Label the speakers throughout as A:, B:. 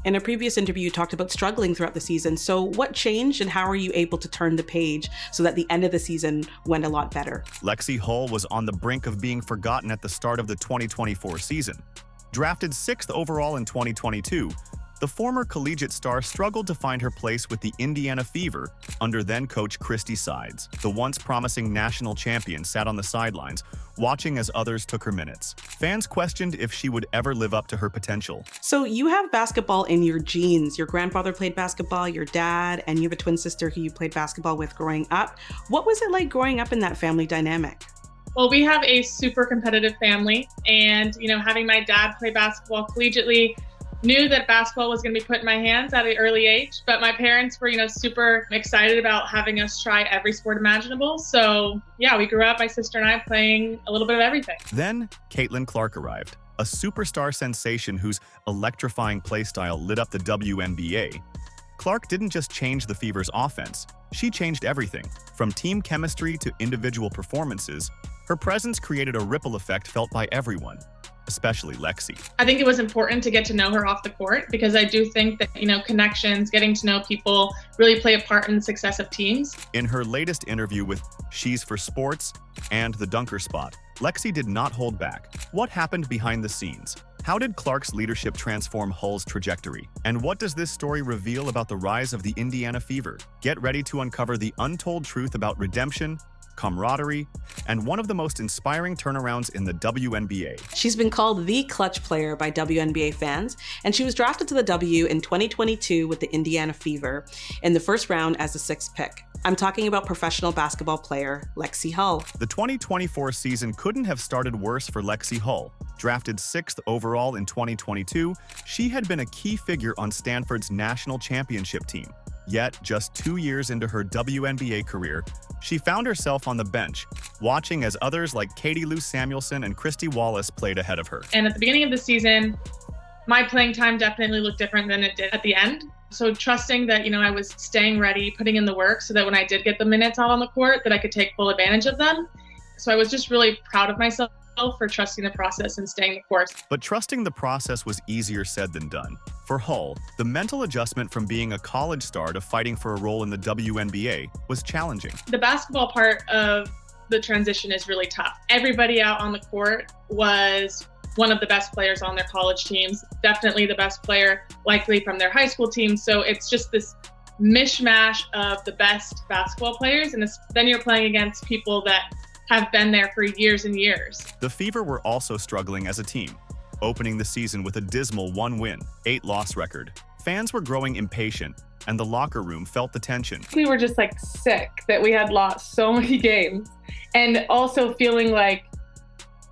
A: In a previous interview, you talked about struggling throughout the season. So what changed and how are you able to turn the page so that the end of the season went a lot better?
B: Lexie Hull was on the brink of being forgotten at the start of the 2024 season. Drafted 6th overall in 2022, the former collegiate star struggled to find her place with the Indiana Fever under then-coach Christie Sides. The once promising national champion sat on the sidelines, watching as others took her minutes. Fans questioned if she would ever live up to her potential.
A: So you have basketball in your genes. Your grandfather played basketball, your dad, and you have a twin sister who you played basketball with growing up. What was it like growing up in that family dynamic?
C: Well, we have a super competitive family, and having my dad play basketball collegiately, knew that basketball was going to be put in my hands at an early age, but my parents were, super excited about having us try every sport imaginable. So yeah, we grew up, my sister and I, playing a little bit of everything.
B: Then Caitlin Clark arrived, a superstar sensation whose electrifying playstyle lit up the WNBA. Clark didn't just change the Fever's offense, she changed everything. From team chemistry to individual performances, her presence created a ripple effect felt by everyone, especially Lexie.
C: I think it was important to get to know her off the court because I do think that, connections, getting to know people really play a part in the success of teams.
B: In her latest interview with She's for Sports and The Dunker Spot, Lexie did not hold back. What happened behind the scenes? How did Clark's leadership transform Hull's trajectory? And what does this story reveal about the rise of the Indiana Fever? Get ready to uncover the untold truth about redemption, camaraderie, and one of the most inspiring turnarounds in the WNBA.
A: She's been called the clutch player by WNBA fans, and she was drafted to the W in 2022 with the Indiana Fever in the first round as the 6th pick. I'm talking about professional basketball player Lexie Hull.
B: The 2024 season couldn't have started worse for Lexie Hull. Drafted 6th overall in 2022, she had been a key figure on Stanford's national championship team. Yet, just 2 years into her WNBA career, she found herself on the bench, watching as others like Katie Lou Samuelson and Christy Wallace played ahead of her.
C: And at the beginning of the season, my playing time definitely looked different than it did at the end. So trusting that, I was staying ready, putting in the work so that when I did get the minutes out on the court, that I could take full advantage of them. So I was just really proud of myself for trusting the process and staying the course.
B: But trusting the process was easier said than done. For Hull, the mental adjustment from being a college star to fighting for a role in the WNBA was challenging.
C: The basketball part of the transition is really tough. Everybody out on the court was one of the best players on their college teams, definitely the best player likely from their high school team. So it's just this mishmash of the best basketball players, and then you're playing against people that have been there for years and years.
B: The Fever were also struggling as a team, opening the season with a dismal 1-win, 8-loss record. Fans were growing impatient, and the locker room felt the tension.
D: We were just sick that we had lost so many games, and also feeling like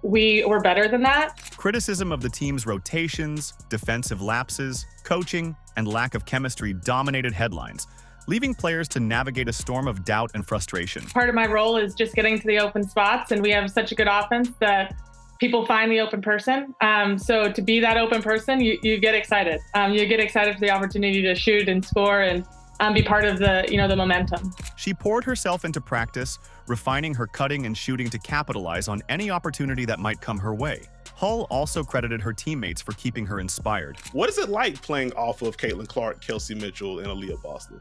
D: we were better than that.
B: Criticism of the team's rotations, defensive lapses, coaching, and lack of chemistry dominated headlines, leaving players to navigate a storm of doubt and frustration.
D: Part of my role is just getting to the open spots, and we have such a good offense that people find the open person. So to be that open person, you get excited. You get excited for the opportunity to shoot and score and be part of the momentum.
B: She poured herself into practice, refining her cutting and shooting to capitalize on any opportunity that might come her way. Hull also credited her teammates for keeping her inspired.
E: What is it like playing off of Caitlin Clark, Kelsey Mitchell, and Aaliyah Boston?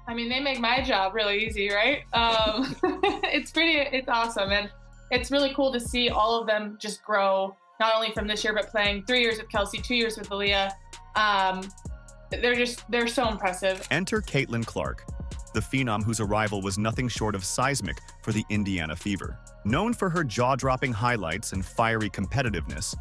D: I mean, they make my job really easy, right? It's awesome. And it's really cool to see all of them just grow, not only from this year, but playing 3 years with Kelsey, 2 years with Aaliyah. They're so impressive.
B: Enter Caitlin Clark, the phenom whose arrival was nothing short of seismic for the Indiana Fever. Known for her jaw-dropping highlights and fiery competitiveness,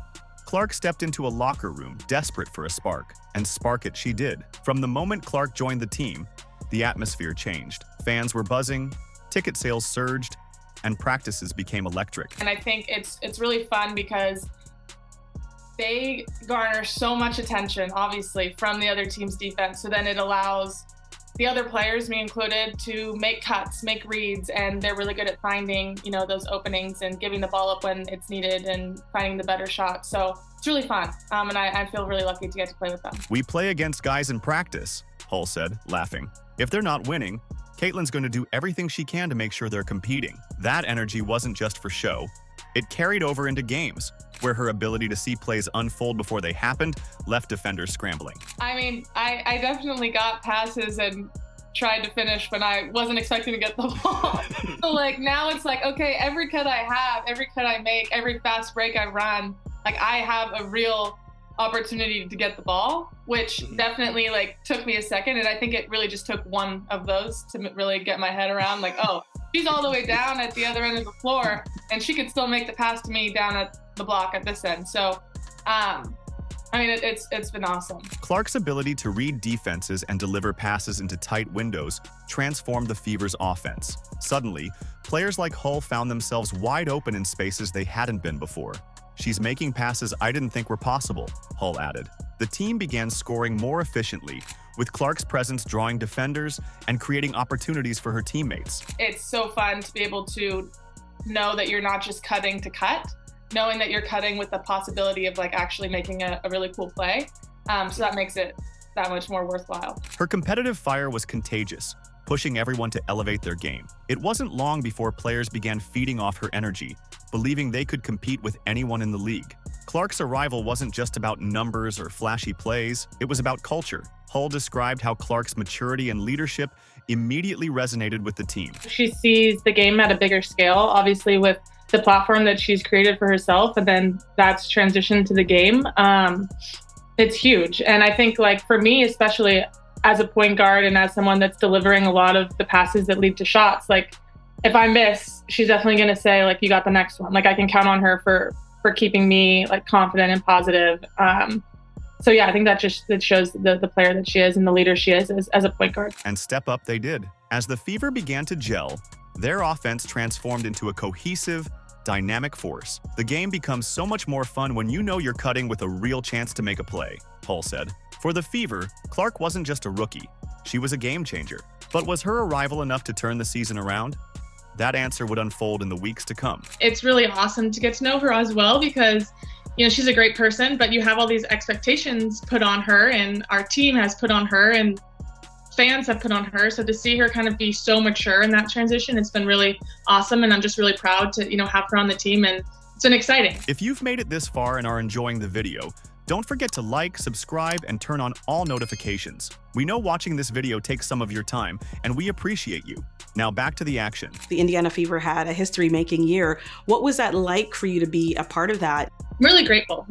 B: Clark stepped into a locker room desperate for a spark, and spark it she did. From the moment Clark joined the team, the atmosphere changed. Fans were buzzing, ticket sales surged, and practices became electric.
D: And I think it's really fun because they garner so much attention, obviously, from the other team's defense. So then it allows the other players, me included, to make cuts, make reads, and they're really good at finding, those openings and giving the ball up when it's needed and finding the better shot. So it's really fun, and I feel really lucky to get to play with them.
B: We play against guys in practice, Hull said, laughing. If they're not winning, Caitlin's going to do everything she can to make sure they're competing. That energy wasn't just for show. It carried over into games, where her ability to see plays unfold before they happened left defenders scrambling.
D: I mean, I definitely got passes and tried to finish when I wasn't expecting to get the ball. So like now it's like, okay, every cut I have, every cut I make, every fast break I run, like I have a real opportunity to get the ball, which definitely like took me a second. And I think it really just took one of those to really get my head around like, oh, she's all the way down at the other end of the floor and she could still make the pass to me down at the block at this end. So, I mean, it's been awesome.
B: Clark's ability to read defenses and deliver passes into tight windows transformed the Fever's offense. Suddenly, players like Hull found themselves wide open in spaces they hadn't been before. "She's making passes I didn't think were possible," Hull added. The team began scoring more efficiently, with Clark's presence drawing defenders and creating opportunities for her teammates.
D: It's so fun to be able to know that you're not just cutting to cut, knowing that you're cutting with the possibility of like actually making a really cool play. So that makes it that much more worthwhile.
B: Her competitive fire was contagious, pushing everyone to elevate their game. It wasn't long before players began feeding off her energy, believing they could compete with anyone in the league. Clark's arrival wasn't just about numbers or flashy plays, it was about culture. Hull described how Clark's maturity and leadership immediately resonated with the team.
C: She sees the game at a bigger scale, obviously with the platform that she's created for herself, and then that's transitioned to the game. It's huge. And I think like for me, especially as a point guard and as someone that's delivering a lot of the passes that lead to shots, like if I miss, she's definitely going to say like, you got the next one. Like I can count on her for keeping me like confident and positive. So yeah, I think that shows the player that she is and the leader she is as a point guard.
B: And step up they did. As the Fever began to gel, their offense transformed into a cohesive, dynamic force. "The game becomes so much more fun when you know you're cutting with a real chance to make a play," Hull said. For the Fever, Clark wasn't just a rookie. She was a game changer. But was her arrival enough to turn the season around? That answer would unfold in the weeks to come.
C: It's really awesome to get to know her as well because, you know, she's a great person, but you have all these expectations put on her and our team has put on her and fans have put on her. So to see her kind of be so mature in that transition, it's been really awesome. And I'm just really proud to, you know, have her on the team, and it's been exciting.
B: If you've made it this far and are enjoying the video, don't forget to like, subscribe, and turn on all notifications. We know watching this video takes some of your time, and we appreciate you. Now back to the action.
A: The Indiana Fever had a history-making year. What was that like for you to be a part of that?
C: I'm really grateful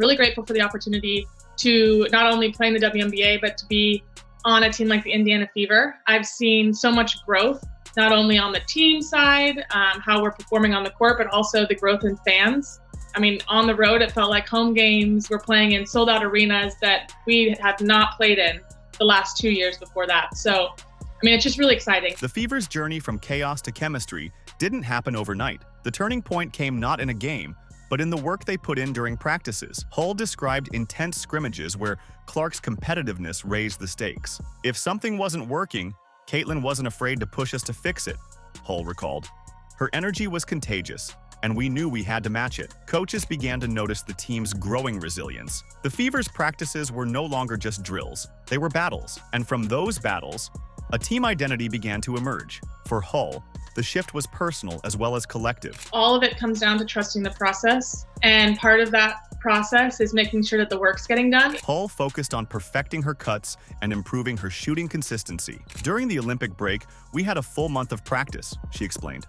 C: for the opportunity to not only play in the WNBA, but to be on a team like the Indiana Fever. I've seen so much growth, not only on the team side, how we're performing on the court, but also the growth in fans. I mean, on the road, it felt like home games. We're playing in sold out arenas that we have not played in the last 2 years before that. So, I mean, it's just really exciting.
B: The Fever's journey from chaos to chemistry didn't happen overnight. The turning point came not in a game, but in the work they put in during practices. Hull described intense scrimmages where Clark's competitiveness raised the stakes. "If something wasn't working, Caitlin wasn't afraid to push us to fix it," Hull recalled. "Her energy was contagious, and we knew we had to match it." Coaches began to notice the team's growing resilience. The Fever's practices were no longer just drills, they were battles. And from those battles, a team identity began to emerge. For Hull, the shift was personal as well as collective.
C: All of it comes down to trusting the process. And part of that process is making sure that the work's getting done.
B: Hull focused on perfecting her cuts and improving her shooting consistency. "During the Olympic break, we had a full month of practice," she explained.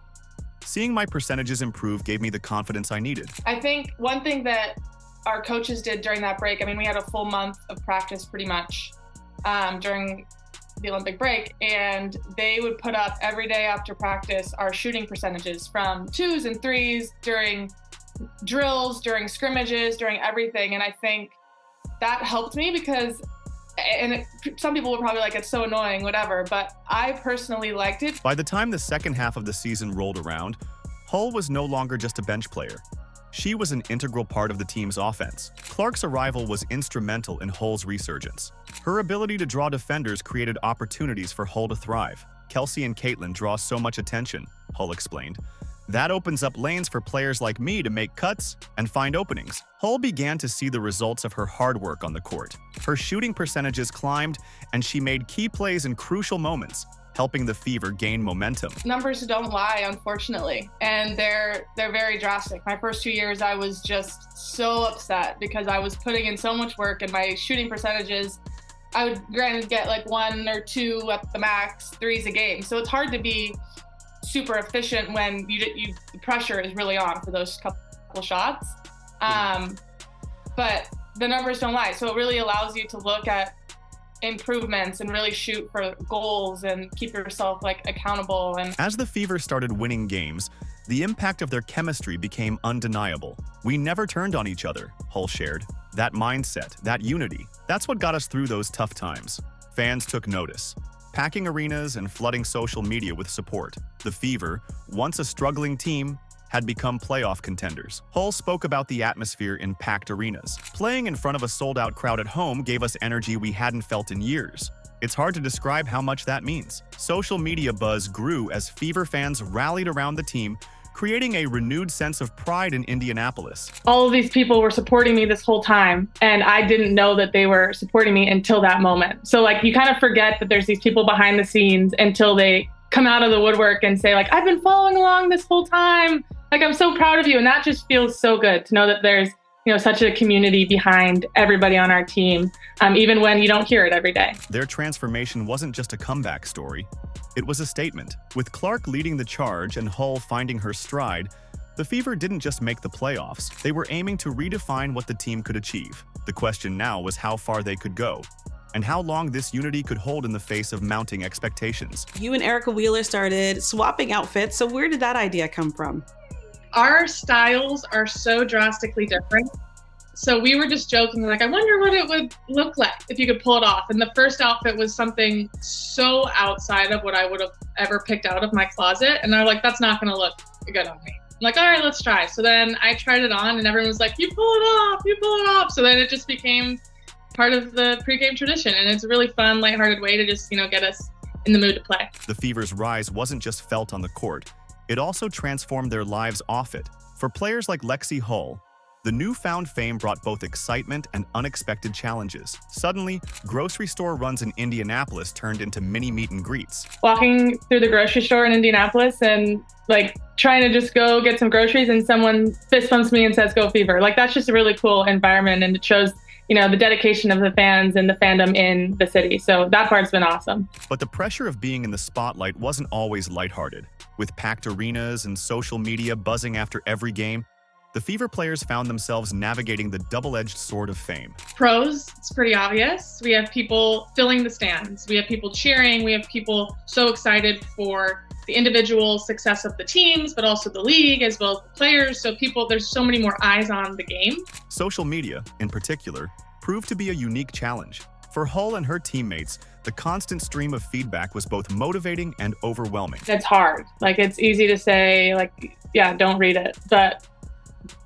B: "Seeing my percentages improve gave me the confidence I needed."
D: I think one thing that our coaches did during that break, I mean, we had a full month of practice pretty much during the Olympic break, and they would put up every day after practice our shooting percentages from 2s and 3s during drills, during scrimmages, during everything. And I think that helped me because, some people would probably like, it's so annoying, whatever, but I personally liked it.
B: By the time the second half of the season rolled around, Hull was no longer just a bench player. She was an integral part of the team's offense. Clark's arrival was instrumental in Hull's resurgence. Her ability to draw defenders created opportunities for Hull to thrive. "Kelsey and Caitlin draw so much attention," Hull explained. "That opens up lanes for players like me to make cuts and find openings." Hull began to see the results of her hard work on the court. Her shooting percentages climbed, and she made key plays in crucial moments, helping the Fever gain momentum.
D: Numbers don't lie, unfortunately, and they're very drastic. My first 2 years, I was just so upset because I was putting in so much work, and my shooting percentages, I would granted get like 1 or 2 at the max threes a game. So it's hard to be super efficient when the pressure is really on for those couple shots. But the numbers don't lie. So it really allows you to look at improvements and really shoot for goals and keep yourself like accountable. And
B: as the Fever started winning games, the impact of their chemistry became undeniable. We never turned on each other, Hull shared. That mindset, that unity, that's what got us through those tough times. Fans took notice, packing arenas and flooding social media with support. The Fever, once a struggling team, had become playoff contenders. Hull spoke about the atmosphere in packed arenas. Playing in front of a sold-out crowd at home gave us energy we hadn't felt in years. It's hard to describe how much that means. Social media buzz grew as Fever fans rallied around the team, creating a renewed sense of pride in Indianapolis.
D: All of these people were supporting me this whole time, and I didn't know that they were supporting me until that moment. So like you kind of forget that there's these people behind the scenes until they come out of the woodwork and say like, I've been following along this whole time. Like, I'm so proud of you. And that just feels so good to know that there's, such a community behind everybody on our team, even when you don't hear it every day.
B: Their transformation wasn't just a comeback story. It was a statement. With Clark leading the charge and Hull finding her stride, the Fever didn't just make the playoffs. They were aiming to redefine what the team could achieve. The question now was how far they could go, and how long this unity could hold in the face of mounting expectations.
A: You and Erica Wheeler started swapping outfits, so where did that idea come from?
C: Our styles are so drastically different. So we were just joking, like, I wonder what it would look like if you could pull it off. And the first outfit was something so outside of what I would have ever picked out of my closet. And they're like, that's not going to look good on me. I'm like, all right, let's try. So then I tried it on and everyone was like, you pull it off, you pull it off. So then it just became part of the pregame tradition. And it's a really fun, lighthearted way to just, get us in the mood to play.
B: The Fever's rise wasn't just felt on the court. It also transformed their lives off it. For players like Lexie Hull, the newfound fame brought both excitement and unexpected challenges. Suddenly, grocery store runs in Indianapolis turned into mini meet and greets.
D: Walking through the grocery store in Indianapolis and trying to just go get some groceries and someone fist bumps me and says, "Go Fever." That's just a really cool environment, and it shows the dedication of the fans and the fandom in the city. So that part's been awesome.
B: But the pressure of being in the spotlight wasn't always lighthearted. With packed arenas and social media buzzing after every game, the Fever players found themselves navigating the double-edged sword of fame.
C: Pros, it's pretty obvious. We have people filling the stands. We have people cheering. We have people so excited for the individual success of the teams, but also the league as well as the players. So there's so many more eyes on the game.
B: Social media, in particular, proved to be a unique challenge. For Hull and her teammates, the constant stream of feedback was both motivating and overwhelming.
D: It's hard. It's easy to say, don't read it, but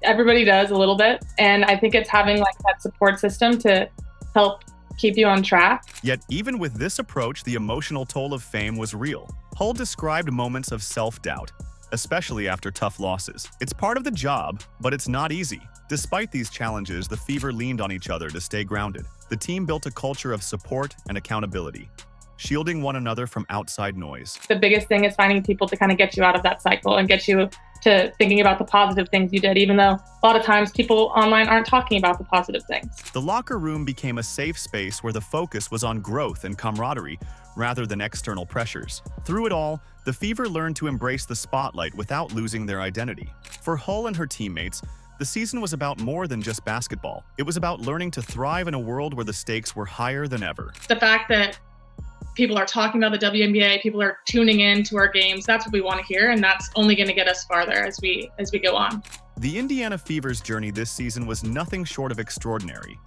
D: everybody does a little bit. And I think it's having that support system to help keep you on track.
B: Yet even with this approach, the emotional toll of fame was real. Hull described moments of self-doubt, especially after tough losses. It's part of the job, but it's not easy. Despite these challenges, the Fever leaned on each other to stay grounded. The team built a culture of support and accountability, shielding one another from outside noise.
D: The biggest thing is finding people to kind of get you out of that cycle and get you to thinking about the positive things you did, even though a lot of times people online aren't talking about the positive things.
B: The locker room became a safe space where the focus was on growth and camaraderie rather than external pressures. Through it all, the Fever learned to embrace the spotlight without losing their identity. For Hull and her teammates, the season was about more than just basketball. It was about learning to thrive in a world where the stakes were higher than ever.
C: The fact that people are talking about the WNBA, people are tuning in to our games, that's what we want to hear, and that's only going to get us farther as we go on.
B: The Indiana Fever's journey this season was nothing short of extraordinary.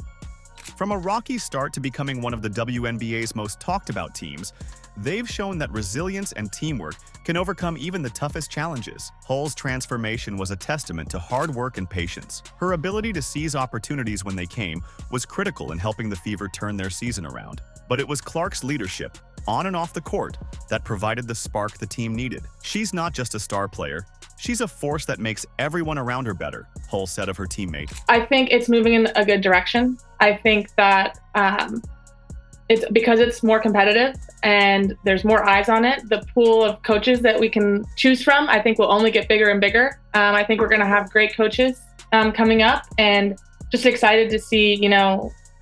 B: From a rocky start to becoming one of the WNBA's most talked about teams, they've shown that resilience and teamwork can overcome even the toughest challenges. Hull's transformation was a testament to hard work and patience. Her ability to seize opportunities when they came was critical in helping the Fever turn their season around. But it was Clark's leadership, on and off the court, that provided the spark the team needed. She's not just a star player. She's a force that makes everyone around her better, Hull said of her teammate.
D: I think it's moving in a good direction. I think that it's because it's more competitive and there's more eyes on it. The pool of coaches that we can choose from, I think, will only get bigger and bigger. I think we're going to have great coaches coming up, and just excited to see,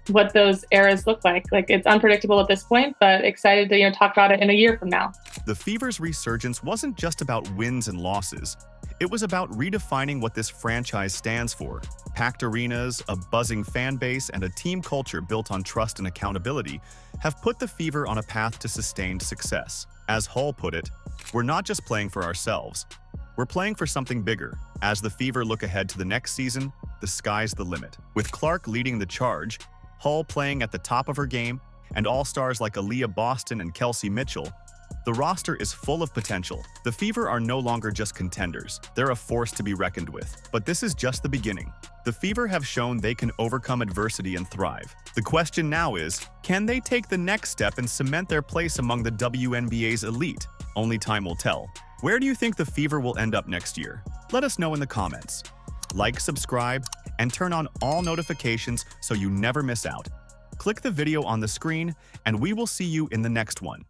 D: what those eras look like. Like, it's unpredictable at this point, but excited to, talk about it in a year from now.
B: The Fever's resurgence wasn't just about wins and losses. It was about redefining what this franchise stands for. Packed arenas, a buzzing fan base, and a team culture built on trust and accountability have put the Fever on a path to sustained success. As Hull put it, we're not just playing for ourselves. We're playing for something bigger. As the Fever look ahead to the next season, the sky's the limit. With Clark leading the charge, Hull playing at the top of her game, and all-stars like Aaliyah Boston and Kelsey Mitchell, the roster is full of potential. The Fever are no longer just contenders. They're a force to be reckoned with. But this is just the beginning. The Fever have shown they can overcome adversity and thrive. The question now is, can they take the next step and cement their place among the WNBA's elite? Only time will tell. Where do you think the Fever will end up next year? Let us know in the comments. Like, subscribe, and turn on all notifications so you never miss out. Click the video on the screen, and we will see you in the next one.